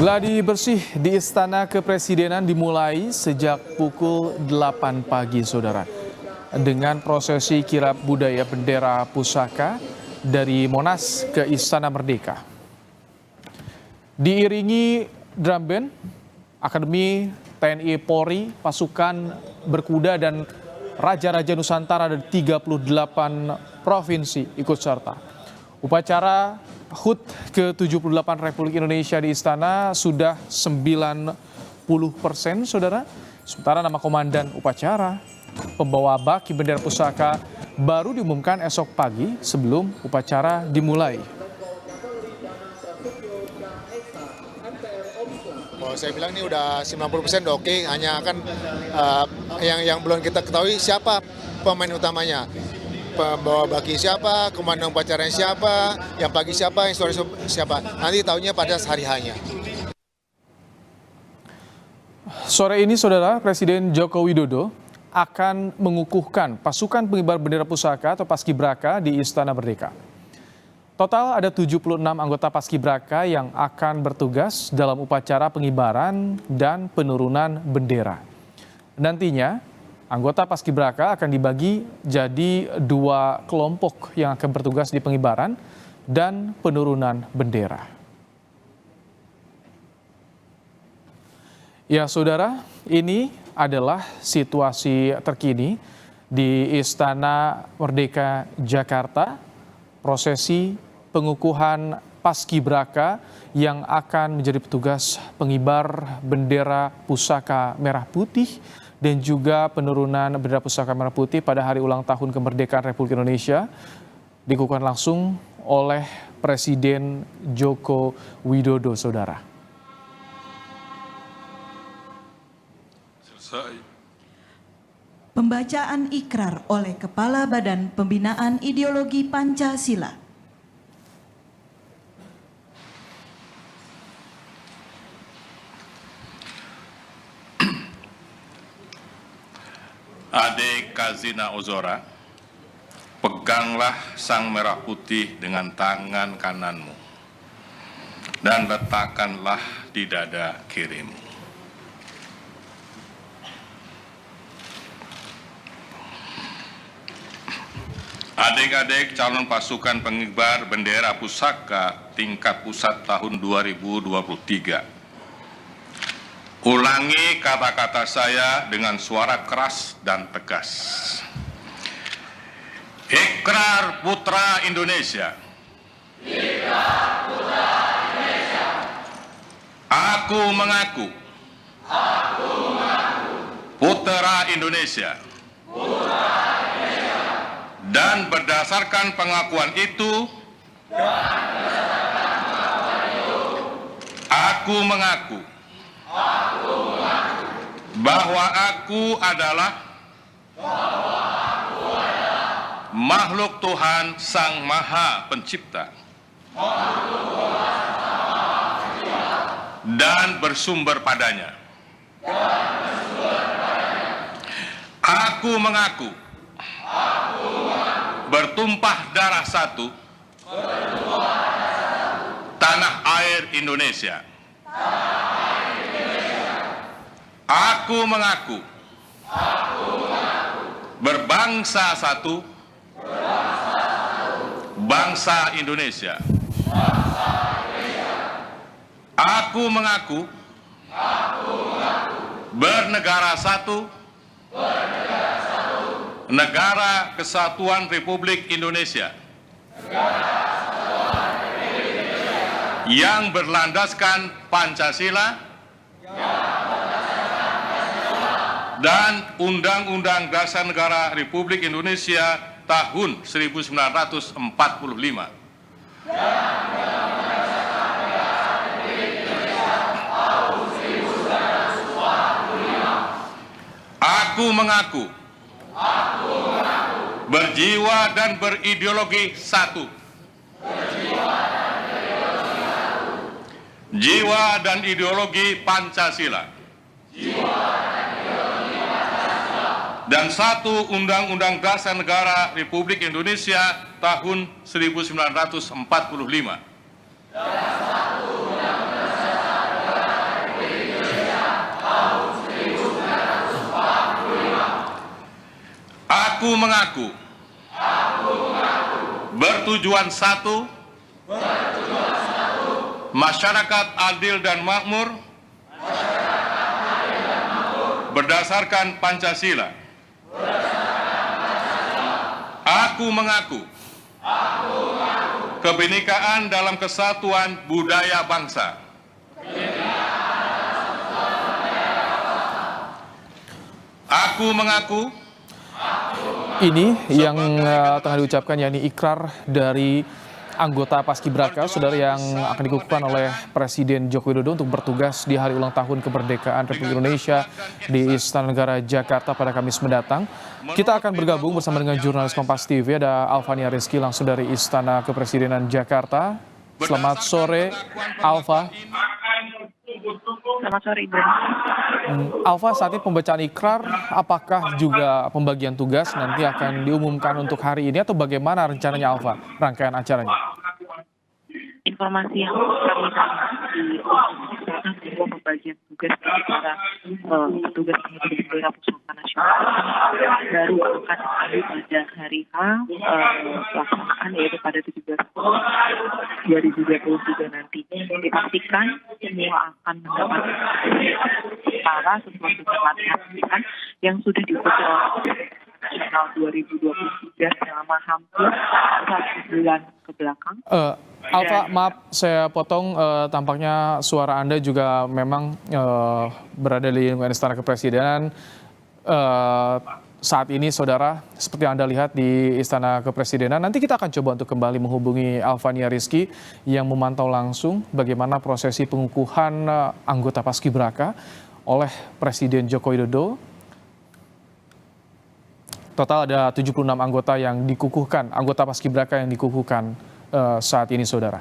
Gladi bersih di Istana Kepresidenan dimulai sejak pukul 8 pagi, saudara. Dengan prosesi kirap budaya bendera pusaka dari Monas ke Istana Merdeka. Diiringi drum band, Akademi TNI Polri, pasukan berkuda dan Raja-Raja Nusantara dari 38 provinsi ikut serta. Upacara HUT ke-78 Republik Indonesia di Istana sudah 90%, saudara. Sementara nama komandan upacara, pembawa baki bendera pusaka baru diumumkan esok pagi sebelum upacara dimulai. Saya bilang ini udah 90% udah oke, hanya akan yang belum kita ketahui siapa pemain utamanya. Pembawa baki siapa, komandan upacaranya siapa, yang pagi siapa, yang sore siapa. Nanti tahunya pada hari hanya. Sore ini, saudara, Presiden Joko Widodo akan mengukuhkan pasukan pengibar bendera pusaka atau Paskibraka di Istana Merdeka. Total ada 76 anggota Paskibraka yang akan bertugas dalam upacara pengibaran dan penurunan bendera. Nantinya, anggota Paskibraka akan dibagi jadi 2 kelompok yang akan bertugas di pengibaran dan penurunan bendera. Ya, saudara, ini adalah situasi terkini di Istana Merdeka Jakarta. Prosesi pengukuhan Paskibraka yang akan menjadi petugas pengibar bendera pusaka merah putih dan juga penurunan bendera pusaka merah putih pada hari ulang tahun kemerdekaan Republik Indonesia dikukuhkan langsung oleh Presiden Joko Widodo, saudara. Selesai. Pembacaan ikrar oleh Kepala Badan Pembinaan Ideologi Pancasila. Ade Kazina Ozora, peganglah sang merah putih dengan tangan kananmu dan letakkanlah di dada kirimu. Adik-adik calon pasukan pengibar bendera pusaka tingkat pusat tahun 2023. Ulangi kata-kata saya dengan suara keras dan tegas. Ikrar Putra Indonesia. Ikrar Putra Indonesia. Aku mengaku. Aku mengaku. Putra Indonesia. Putra Indonesia. Dan berdasarkan pengakuan itu. Aku mengaku. Bahwa aku adalah makhluk Tuhan Sang Maha Pencipta dan bersumber padanya. Aku mengaku bertumpah darah satu tanah air Indonesia. Aku mengaku berbangsa satu, bangsa Indonesia. Aku mengaku bernegara satu, negara Kesatuan Republik Indonesia yang berlandaskan Pancasila dan Undang-Undang Dasar Negara Republik Indonesia tahun 1945. Aku mengaku berjiwa dan berideologi satu. Jiwa dan ideologi Pancasila. Dan satu Undang-Undang Dasar Negara Republik Indonesia tahun 1945. Aku mengaku bertujuan satu, masyarakat adil dan makmur berdasarkan Pancasila. Aku mengaku kebinekaan dalam kesatuan budaya bangsa. Aku mengaku Ini yang tengah diucapkan yakni ikrar dari anggota Paskibraka, saudara, yang akan dikukuhkan oleh Presiden Joko Widodo untuk bertugas di hari ulang tahun kemerdekaan Republik Indonesia di Istana Negara Jakarta pada Kamis mendatang. Kita akan bergabung bersama dengan jurnalis Kompas TV, ada Alfania Rizky langsung dari Istana Kepresidenan Jakarta. Selamat sore, Alfa. Selamat sore, Ibu. Alfa, saat ini pembacaan ikrar, apakah juga pembagian tugas nanti akan diumumkan untuk hari ini atau bagaimana rencananya, Alfa, rangkaian acaranya? Informasi yang kami terima di bahwa pembagian tugas dari para petugas pengibar bendera pusaka nasional baru akan dimulai pada hari H pelaksanaan, yaitu pada 17/10/2023 nanti. Dipastikan semua akan mendapatkan setara sesuai dengan latihan yang sudah diikuti oleh nasional 2023 selama hampir 1 bulan ke belakang. Alfa, maaf saya potong, tampaknya suara Anda juga memang berada di lingkungan Istana Kepresidenan. Saat ini, saudara, seperti yang Anda lihat di Istana Kepresidenan, nanti kita akan coba untuk kembali menghubungi Alfania Rizky yang memantau langsung bagaimana prosesi pengukuhan anggota Paskibraka oleh Presiden Joko Widodo. Total ada 76 anggota yang dikukuhkan, anggota Paskibraka yang dikukuhkan saat ini, saudara.